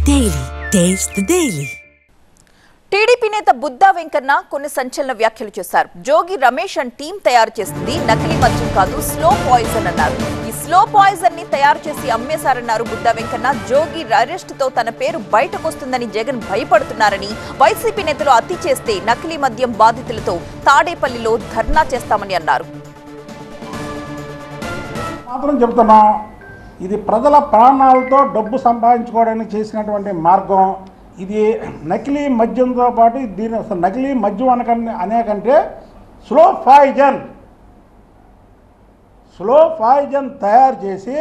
Daily. Taste the Daily. TDP నేత బుద్దా వెంకన్న కొన్ని సంచలన వ్యాఖ్యలు చేశారు. జోగి రమేష్ అండ్ టీం తయారు చేసింది నకిలీ మద్యం కాదు, స్లో పాయిజన్ అన్నారు. ఈ స్లో పాయిజన్ ని తయారు చేసి అమ్మేశారన్నారు బుద్దా వెంకన్న. జోగి అరెస్ట్ తో తన పేరు బయటకొస్తుందని జగన్ భయపడుతున్నారని, వైసీపీ నేతలు అతి చేస్తే నకిలీ మద్యం బాధితులతో తాడేపల్లిలో ధర్నా చేస్తామని అన్నారు. మాత్రం చెప్తున్నా, ఇది ప్రజల ప్రాణాలతో డబ్బు సంపాదించుకోవడానికి చేసినటువంటి మార్గం. ఇది నకిలీ మద్యంతో పాటు దీని అసలు నకిలీ మద్యం అనేకంటే స్లో పాయిజన్ తయారు చేసి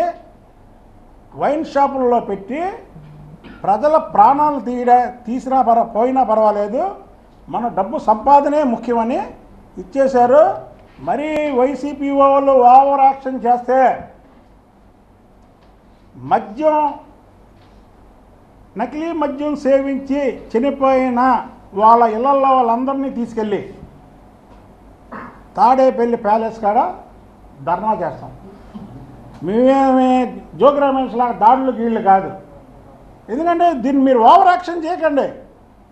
వైన్ షాపుల్లో పెట్టి ప్రజల ప్రాణాలు పోయినా పర్వాలేదు, మన డబ్బు సంపాదనే ముఖ్యమని ఇచ్చేశారు. మరీ వైసీపీ వాళ్ళు ఓవర్ యాక్షన్ చేస్తే నకిలీ మద్యం సేవించి చనిపోయిన వాళ్ళ ఇళ్లలో వాళ్ళందరినీ తీసుకెళ్ళి తాడేపల్లి ప్యాలెస్ కాడ ధర్నా చేస్తాం. మేమేమి జోగి రమేష్ లాగా దాడులు గీళ్ళు కాదు. ఎందుకంటే దీన్ని మీరు ఓవర్ యాక్షన్ చేయకండి.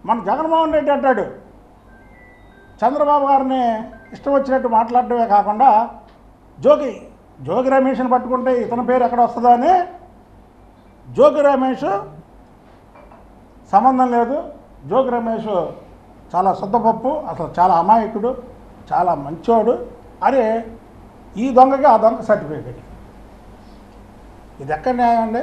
మన జగన్మోహన్ రెడ్డి అంటాడు, చంద్రబాబు గారిని ఇష్టం వచ్చినట్టు మాట్లాడటమే కాకుండా జోగి రమేష్ని పట్టుకుంటే ఇతని పేరు ఎక్కడ వస్తుందో అని, జోగి రమేష్ సంబంధం లేదు. జోగి రమేష్ చాలా శుద్ధపప్పు, అసలు చాలా అమాయకుడు, చాలా మంచోడు అరే ఈ దొంగకి ఆ దొంగ సర్టిఫికేట్. ఇది ఎక్కడ న్యాయం అండి?